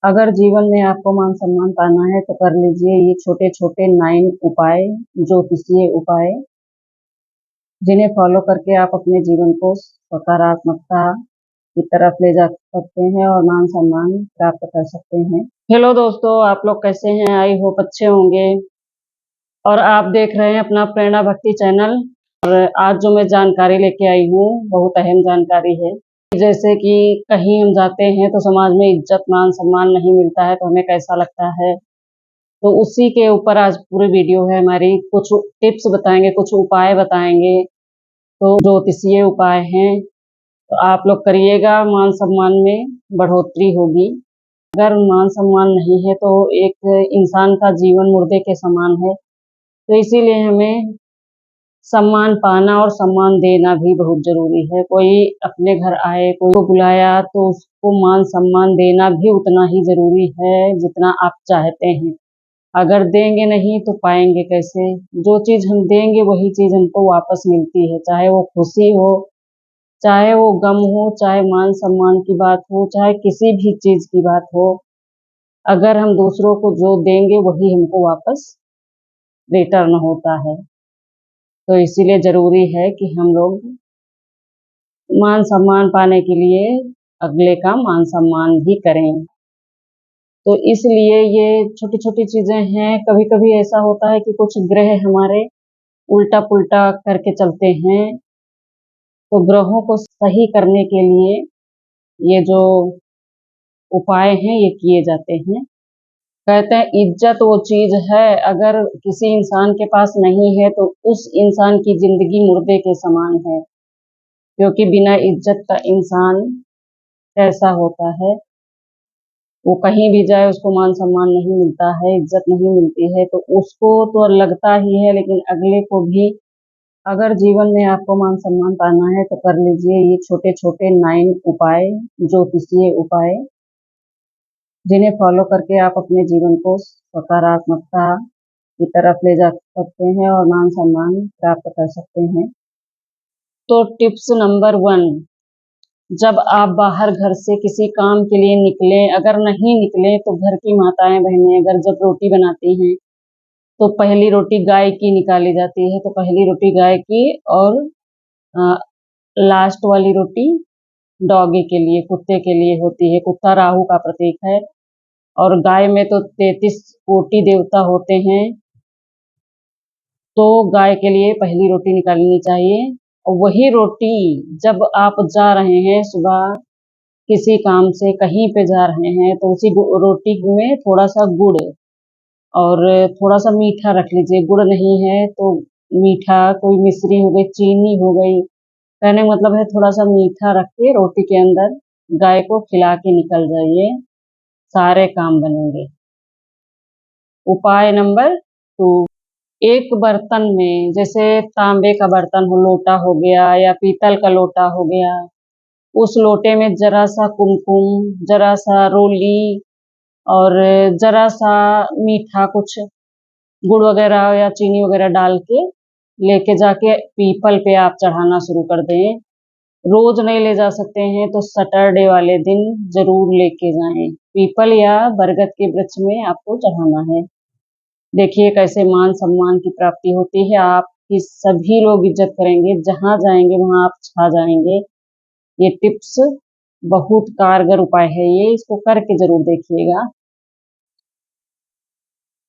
अगर जीवन में आपको मान सम्मान पाना है तो कर लीजिए ये छोटे छोटे 9 उपाय, ज्योतिषीय उपाय, जिन्हें फॉलो करके आप अपने जीवन को सकारात्मकता की तरफ ले जा सकते हैं और मान सम्मान प्राप्त कर सकते हैं। हेलो दोस्तों, आप लोग कैसे हैं? आई होप अच्छे होंगे। और आप देख रहे हैं अपना प्रेरणा भक्ति चैनल। और आज जो मैं जानकारी लेके आई हूँ बहुत अहम जानकारी है। जैसे कि कहीं हम जाते हैं तो समाज में इज्जत मान सम्मान नहीं मिलता है तो हमें कैसा लगता है, तो उसी के ऊपर आज पूरी वीडियो है हमारी। कुछ टिप्स बताएंगे, कुछ उपाय बताएंगे, तो ज्योतिषीय उपाय हैं तो आप लोग करिएगा, मान सम्मान में बढ़ोतरी होगी। अगर मान सम्मान नहीं है तो एक इंसान का जीवन मुर्दे के समान है, तो इसीलिए हमें सम्मान पाना और सम्मान देना भी बहुत जरूरी है। कोई अपने घर आए, कोई को बुलाया तो उसको मान सम्मान देना भी उतना ही जरूरी है जितना आप चाहते हैं। अगर देंगे नहीं तो पाएंगे कैसे? जो चीज हम देंगे वही चीज हमको वापस मिलती है, चाहे वो खुशी हो, चाहे वो गम हो, चाहे मान सम्मान की बात हो, चाहे किसी भी चीज की बात हो। अगर हम दूसरों को जो देंगे वही हमको वापस रिटर्न होता है, तो इसीलिए जरूरी है कि हम लोग मान सम्मान पाने के लिए अगले का मान सम्मान भी करें। तो इसलिए ये छोटी छोटी चीजें हैं। कभी कभी ऐसा होता है कि कुछ ग्रह हमारे उल्टा पुल्टा करके चलते हैं, तो ग्रहों को सही करने के लिए ये जो उपाय हैं ये किए जाते हैं। कहते हैं इज्जत वो चीज है, अगर किसी इंसान के पास नहीं है तो उस इंसान की जिंदगी मुर्दे के समान है, क्योंकि बिना इज्जत का इंसान कैसा होता है, वो कहीं भी जाए उसको मान सम्मान नहीं मिलता है, इज्जत नहीं मिलती है, तो उसको तो लगता ही है लेकिन अगले को भी। अगर जीवन में आपको मान सम्मान पाना है तो कर लीजिए ये छोटे छोटे 9 उपाय, ज्योतिषीय उपाय, जिन्हें फॉलो करके आप अपने जीवन को सकारात्मकता की तरफ ले जा सकते हैं और मान सम्मान प्राप्त कर सकते हैं। तो टिप्स नंबर 1, जब आप बाहर घर से किसी काम के लिए निकले, अगर नहीं निकले तो घर की माताएं बहनें अगर जब रोटी बनाती हैं तो पहली रोटी गाय की निकाली जाती है, तो पहली रोटी गाय की और लास्ट वाली रोटी डॉगी के लिए, कुत्ते के लिए होती है। कुत्ता राहु का प्रतीक है और गाय में तो 33 कोटि देवता होते हैं, तो गाय के लिए पहली रोटी निकालनी चाहिए। और वही रोटी जब आप जा रहे हैं सुबह किसी काम से कहीं पे जा रहे हैं तो उसी रोटी में थोड़ा सा गुड़ और थोड़ा सा मीठा रख लीजिए। गुड़ नहीं है तो मीठा, कोई मिश्री हो गई, चीनी हो गई, कहने का मतलब है थोड़ा सा मीठा रख के रोटी के अंदर गाय को खिला के निकल जाइए, सारे काम बनेंगे। उपाय नंबर 2, एक बर्तन में, जैसे तांबे का बर्तन हो, लोटा हो गया या पीतल का लोटा हो गया, उस लोटे में जरा सा कुमकुम, जरा सा रोली और जरा सा मीठा, कुछ गुड़ वगैरह या चीनी वगैरह डाल के लेके जाके पीपल पे आप चढ़ाना शुरू कर दें। रोज नहीं ले जा सकते हैं तो सैटरडे वाले दिन जरूर लेके जाएं। पीपल या बरगद के वृक्ष में आपको चढ़ाना है। देखिए कैसे मान सम्मान की प्राप्ति होती है, आपकी सभी लोग इज्जत करेंगे, जहां जाएंगे वहां आप छा जाएंगे। ये टिप्स बहुत कारगर उपाय है, ये इसको करके जरूर देखिएगा।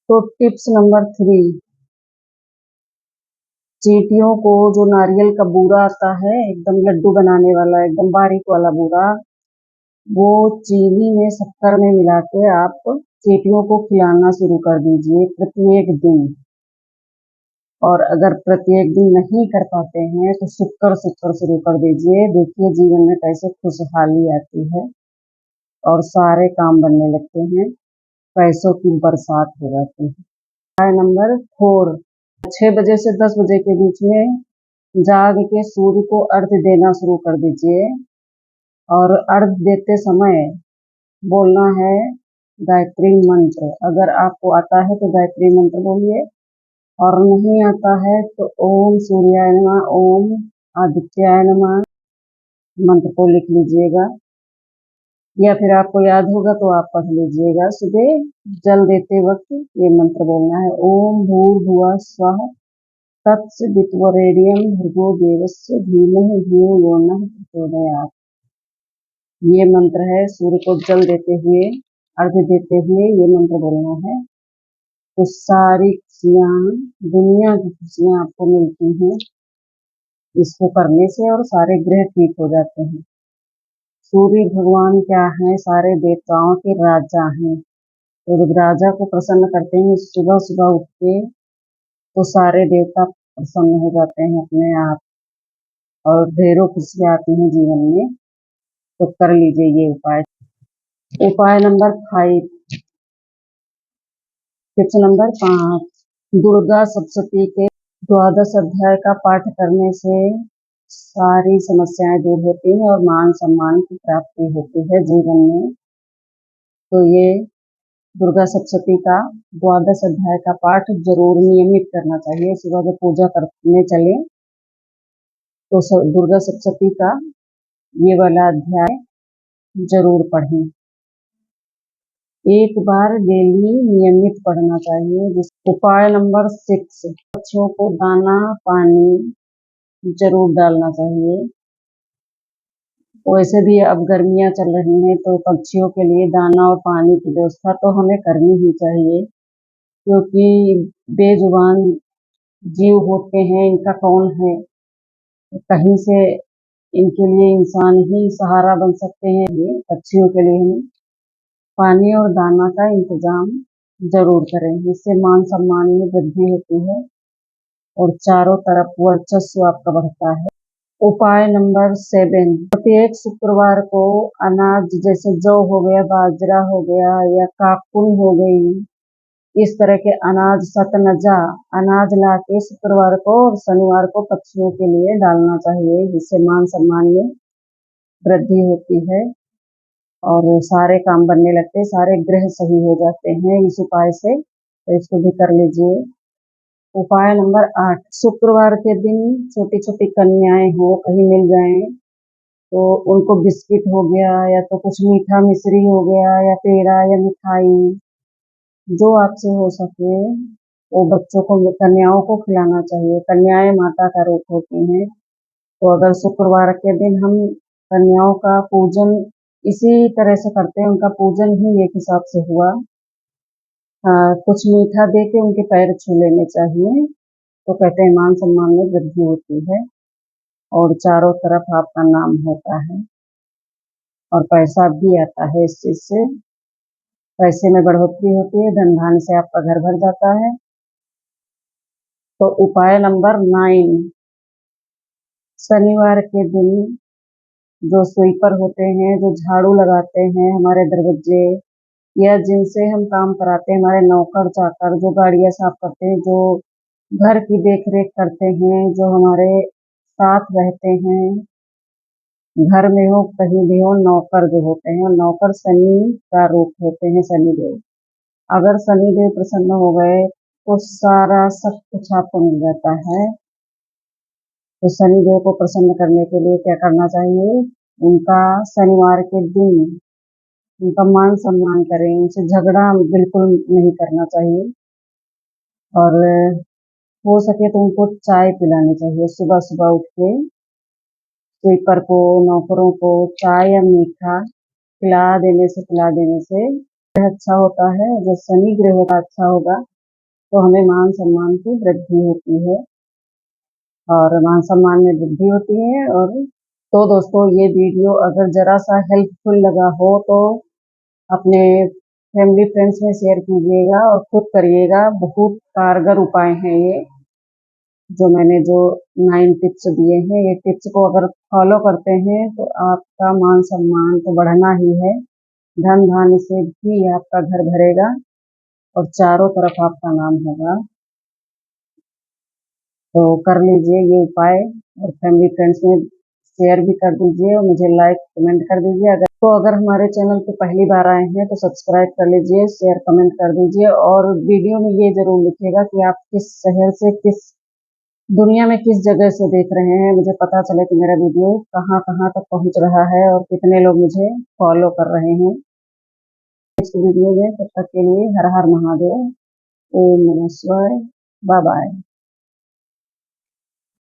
तो टिप्स नंबर 3, चींटियों को जो नारियल का बूरा आता है, एकदम लड्डू बनाने वाला, एकदम बारीक वाला बूरा, वो चीनी में शक्कर में मिला के आप चींटियों को खिलाना शुरू कर दीजिए प्रत्येक दिन। और अगर प्रत्येक दिन नहीं कर पाते हैं तो शुक्र शुक्र शुरू कर दीजिए। देखिए जीवन में कैसे खुशहाली आती है और सारे काम बनने लगते हैं, पैसों की बरसात हो जाती है। उपाय नंबर 4, 6 बजे से 10 बजे के बीच में जाग के सूर्य को अर्घ्य देना शुरू कर दीजिए। और अर्घ्य देते समय बोलना है गायत्री मंत्र। अगर आपको आता है तो गायत्री मंत्र बोलिए, और नहीं आता है तो ओम सूर्याय नमः, ओम आदित्याय नमः मंत्र को लिख लीजिएगा। या फिर आपको याद होगा तो आप पढ़ लीजिएगा। सुबह जल देते वक्त ये मंत्र बोलना है, ओम भूर्भुवः स्वः तत्सवितुर्वरेण्यं भर्गो देवस्य धीमहि धियो यो नः प्रचोदयात्। ये मंत्र है, सूर्य को जल देते हुए, अर्घ्य देते हुए ये मंत्र बोलना है। तो सारी खुशियाँ, दुनिया की खुशियाँ आपको मिलती हैं इसको करने से, और सारे ग्रह ठीक हो जाते हैं। सूर्य भगवान क्या है, सारे देवताओं के राजा हैं। तो जब राजा को प्रसन्न करते हैं सुबह सुबह उठ के, तो सारे देवता प्रसन्न हो जाते हैं अपने आप, और ढेरों खुशियाँ आती हैं जीवन में। तो कर लीजिए ये उपाय। उपाय number 5, tips number 5, Durga Saptashati के 12 अध्याय का पाठ करने से सारी समस्याएं दूर होती हैं और मान सम्मान की प्राप्ति होती है जीवन में। तो ये दुर्गा सप्तशती का 12 अध्याय का पाठ जरूर नियमित करना चाहिए। सुबह जब पूजा करने चले तो दुर्गा सप्तशती का ये वाला अध्याय जरूर पढ़ें। एक बार डेली नियमित पढ़ना चाहिए। उपाय नंबर 6, पक्षियों को दाना पानी जरूर डालना चाहिए। वैसे भी अब गर्मियां चल रही हैं तो पक्षियों के लिए दाना और पानी की व्यवस्था तो हमें करनी ही चाहिए, क्योंकि बेजुबान जीव होते हैं, इनका कौन है। कहीं से इनके लिए इंसान ही सहारा बन सकते हैं। ये पक्षियों के लिए हमें पानी और दाना का इंतजाम जरूर करें, जिससे मान सम्मान में वृद्धि होती है और चारों तरफ वर्चस्व आपका बढ़ता है। उपाय नंबर 7, प्रत्येक शुक्रवार को अनाज जैसे जौ हो गया, बाजरा हो गया या काकुन हो गई, इस तरह के अनाज, सतनजा अनाज ला के शुक्रवार को और शनिवार को पक्षियों के लिए डालना चाहिए, जिससे मान सम्मान में वृद्धि होती है और सारे काम बनने लगते हैं, सारे ग्रह सही हो जाते हैं इस उपाय से। तो इसको भी कर लीजिए। उपाय नंबर 8, शुक्रवार के दिन छोटी छोटी कन्याएं हो कहीं मिल जाएं तो उनको बिस्किट हो गया या तो कुछ मीठा मिश्री हो गया या पेड़ा या मिठाई, जो आपसे हो सके वो बच्चों को, कन्याओं को खिलाना चाहिए। कन्याएं माता का रूप होती हैं, तो अगर शुक्रवार के दिन हम कन्याओं का पूजन इसी तरह से करते हैं, उनका पूजन ही एक हिसाब से हुआ। कुछ मीठा दे के उनके पैर छू लेने चाहिए, तो कहते हैं मान सम्मान में वृद्धि होती है और चारों तरफ आपका नाम होता है और पैसा भी आता है। इस चीज से पैसे में बढ़ोतरी होती है, धन धान्य से आपका घर भर जाता है। तो उपाय नंबर 9, शनिवार के दिन जो स्वीपर होते हैं, जो झाड़ू लगाते हैं हमारे दरवाजे, या जिनसे हम काम कराते हैं, हमारे नौकर चाकर जो गाड़ियां साफ करते हैं, जो घर की देख रेख करते हैं, जो हमारे साथ रहते हैं, घर में हो कहीं भी हो, नौकर जो होते हैं, नौकर शनि का रूप होते हैं, शनिदेव। अगर शनिदेव प्रसन्न हो गए तो सारा सब कुछ आपको मिल जाता है। तो शनिदेव को प्रसन्न करने के लिए क्या करना चाहिए, उनका शनिवार के दिन उनका मान सम्मान करें, उनसे झगड़ा बिल्कुल नहीं करना चाहिए और हो सके तो उनको चाय पिलानी चाहिए। सुबह सुबह उठ के स्वीपर को, नौकरों को चाय या मीठा पिला देने से अच्छा होता है। जो शनि ग्रह होगा अच्छा होगा तो हमें मान सम्मान की वृद्धि होती है और मान सम्मान में वृद्धि होती है। और तो दोस्तों, ये वीडियो अगर जरा सा हेल्पफुल लगा हो तो अपने फैमिली फ्रेंड्स में शेयर कीजिएगा और खुद करिएगा। बहुत कारगर उपाय हैं ये, जो मैंने जो 9 टिप्स दिए हैं। ये टिप्स को अगर फॉलो करते हैं तो आपका मान सम्मान तो बढ़ना ही है, धन धान्य से भी आपका घर भरेगा और चारों तरफ आपका नाम होगा। तो कर लीजिए ये उपाय और फैमिली फ्रेंड्स में शेयर भी कर दीजिए और मुझे लाइक कमेंट कर दीजिए। अगर हमारे चैनल पे पहली बार आए हैं तो सब्सक्राइब कर लीजिए, शेयर कमेंट कर दीजिए और वीडियो में ये जरूर लिखिएगा कि आप किस शहर से, किस दुनिया में किस जगह से देख रहे हैं, मुझे पता चले कि मेरा वीडियो कहाँ कहाँ तक पहुँच रहा है और कितने लोग मुझे फॉलो कर रहे हैं। नेक्स्ट वीडियो में, तब तक के लिए हर हर महादेव, ओम नमः शिवाय, बाय बाय।